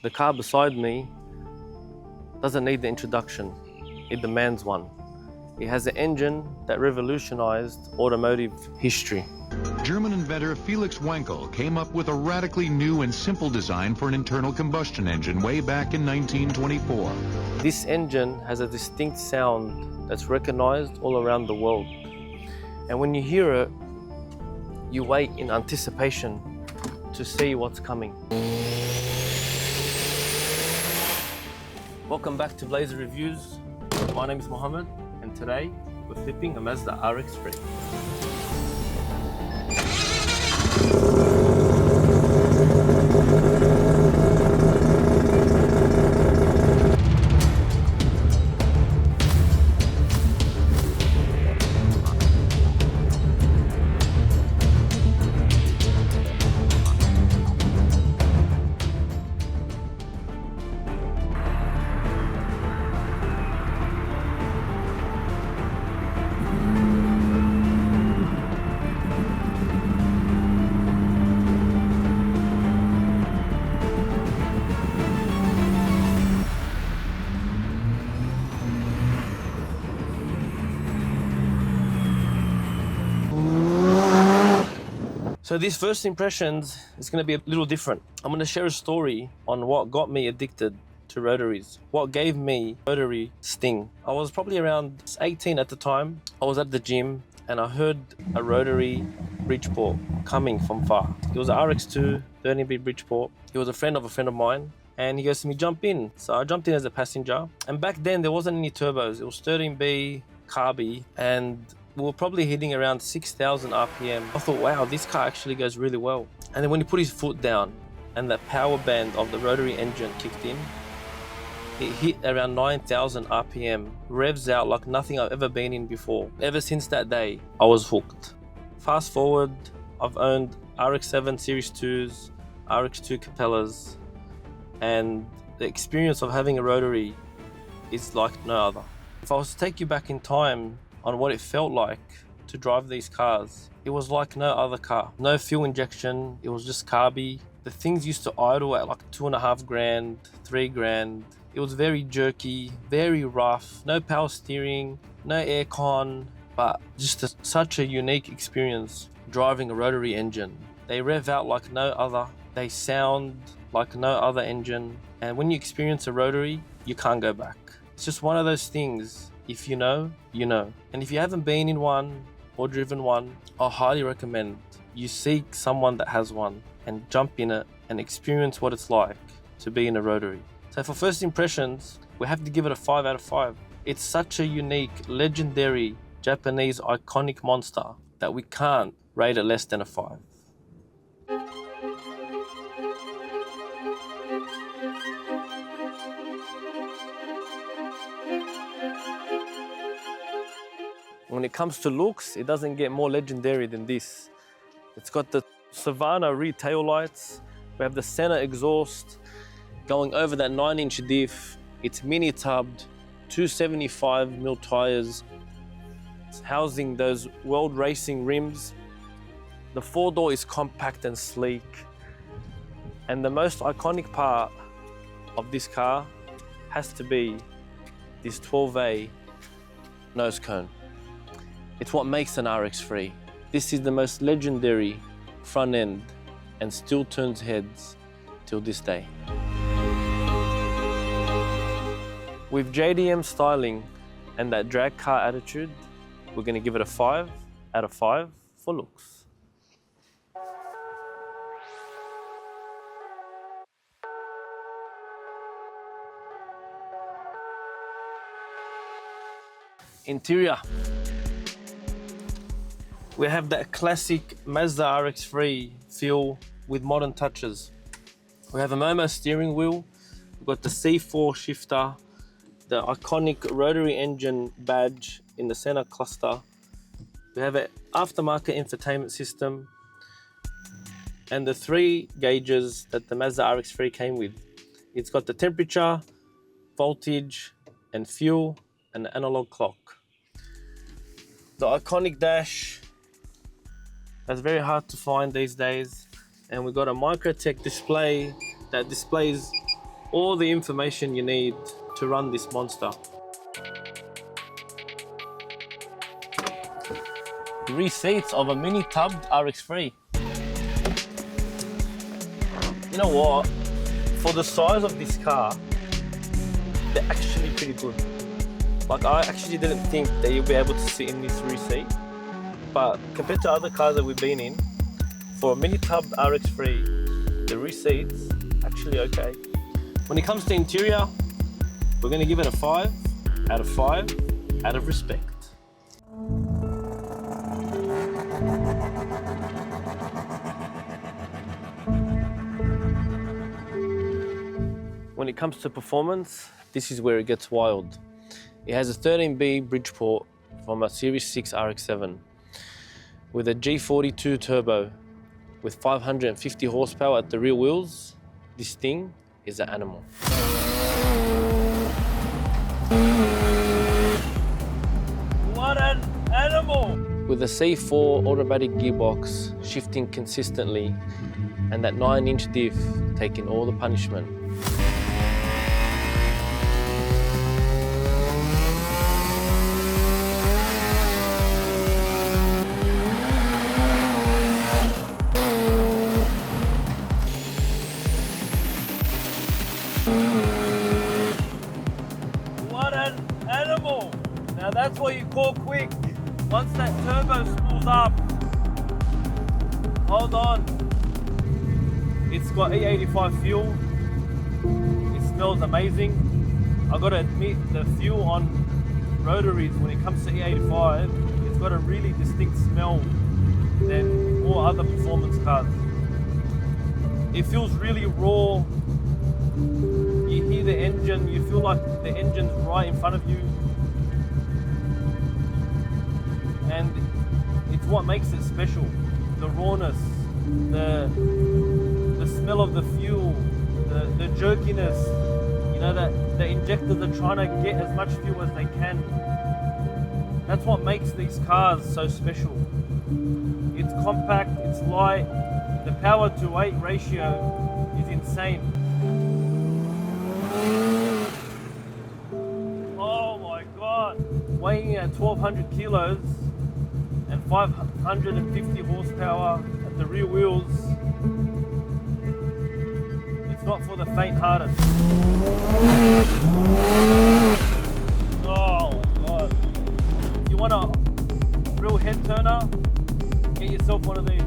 The car beside me doesn't need the introduction, it demands one. It has an engine that revolutionized automotive history. German inventor Felix Wankel came up with a radically new and simple design for an internal combustion engine way back in 1924. This engine has a distinct sound that's recognized all around the world. And when you hear it, you wait in anticipation to see what's coming. Welcome back to Blazzer Reviews. My name is Mohamed, and today we're flipping a Mazda RX-3. So these first impressions is going to be a little different. I'm going to share a story on what got me addicted to rotaries, what gave me rotary sting. I was probably around 18 at the time. I was at the gym and I heard a rotary Bridgeport coming from far. It was an RX-2 13B Bridgeport. He was a friend of mine, and he goes to me, jump in. So I jumped in as a passenger, and back then there wasn't any turbos. It was 13B carby, and we were probably hitting around 6,000 RPM. I thought, wow, this car actually goes really well. And then when he put his foot down and the power band of the rotary engine kicked in, it hit around 9,000 RPM, revs out like nothing I've ever been in before. Ever since that day, I was hooked. Fast forward, I've owned RX-7 Series 2s, RX-2 Capellas, and the experience of having a rotary is like no other. If I was to take you back in time on what it felt like to drive these cars, it was like no other car. No fuel injection, it was just carby. The things used to idle at like 2.5 grand, 3 grand. It was very jerky, very rough, no power steering, no aircon, but just such a unique experience driving a rotary engine. They rev out like no other, they sound like no other engine, and when you experience a rotary, you can't go back. It's just one of those things. If you know, you know. And if you haven't been in one or driven one, I highly recommend you seek someone that has one and jump in it and experience what it's like to be in a rotary. So for first impressions, we have to give it a 5 out of 5. It's such a unique, legendary, Japanese iconic monster that we can't rate it less than a 5. When it comes to looks, it doesn't get more legendary than this. It's got the Savannah rear tail lights. We have the center exhaust going over that 9-inch diff. It's mini tubbed, 275mm tires. It's housing those world racing rims. The 4-door is compact and sleek. And the most iconic part of this car has to be this 12A nose cone. It's what makes an RX-3. This is the most legendary front end and still turns heads till this day. With JDM styling and that drag car attitude, we're going to give it a 5 out of 5 for looks. Interior. We have that classic Mazda RX-3 feel with modern touches. We have a Momo steering wheel. We've got the C4 shifter, the iconic rotary engine badge in the center cluster. We have an aftermarket infotainment system and the 3 gauges that the Mazda RX-3 came with. It's got the temperature, voltage, and fuel, and the analog clock. The iconic dash, that's very hard to find these days. And we've got a Microtech display that displays all the information you need to run this monster. Rear seats of a mini tubbed RX-3. You know what? For the size of this car, they're actually pretty good. Like, I actually didn't think that you'll be able to sit in this rear seat, but compared to other cars that we've been in, for a mini tubbed RX-3, the rear seats actually okay. When it comes to interior, we're going to give it a 5 out of 5 out of respect. When it comes to performance, this is where it gets wild. It has a 13B Bridgeport from a Series 6 RX-7 with a G42 turbo with 550 horsepower at the rear wheels. This thing is an animal. What an animal! With a C4 automatic gearbox shifting consistently and that 9-inch diff taking all the punishment. What an animal! Now that's what you call quick. Once that turbo spools up, hold on. It's got E85 fuel. It smells amazing. I gotta admit, the fuel on Rotaries, when it comes to E85, it's got a really distinct smell than all other performance cars. It feels really raw. You hear the engine, you feel like the engine's right in front of you. And it's what makes it special. The rawness, the smell of the fuel, the jerkiness. You know, that the injectors are trying to get as much fuel as they can. That's what makes these cars so special. It's compact, it's light, the power to weight ratio is insane. Oh my God. Weighing at 1,200 kilos and 550 horsepower at the rear wheels. It's not for the faint-hearted. Oh God. If you want a real head turner, get yourself one of these.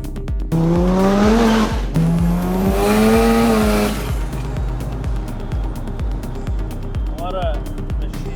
What a machine.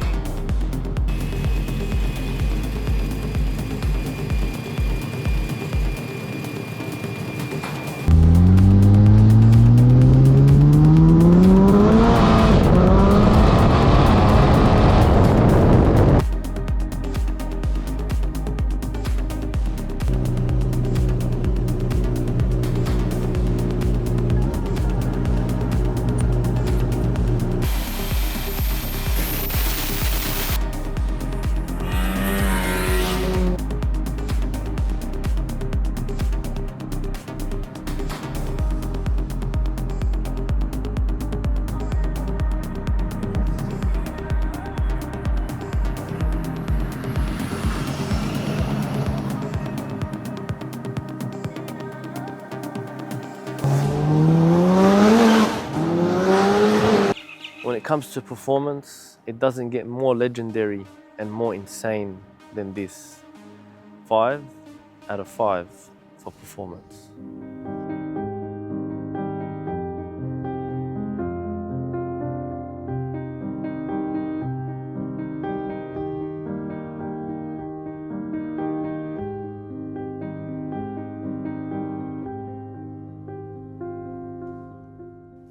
When it comes to performance, it doesn't get more legendary and more insane than this. 5 out of 5 for performance.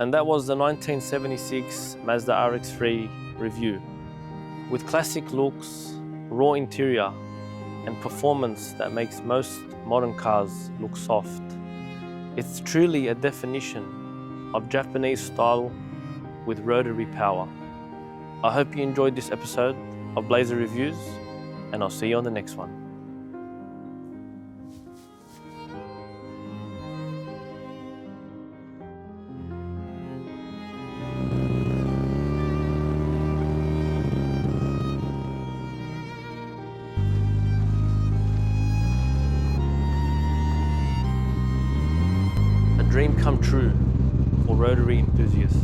And that was the 1976 Mazda RX-3 review. With classic looks, raw interior, and performance that makes most modern cars look soft. It's truly a definition of Japanese style with rotary power. I hope you enjoyed this episode of Blazzer Reviews, and I'll see you on the next one. true for rotary enthusiasts.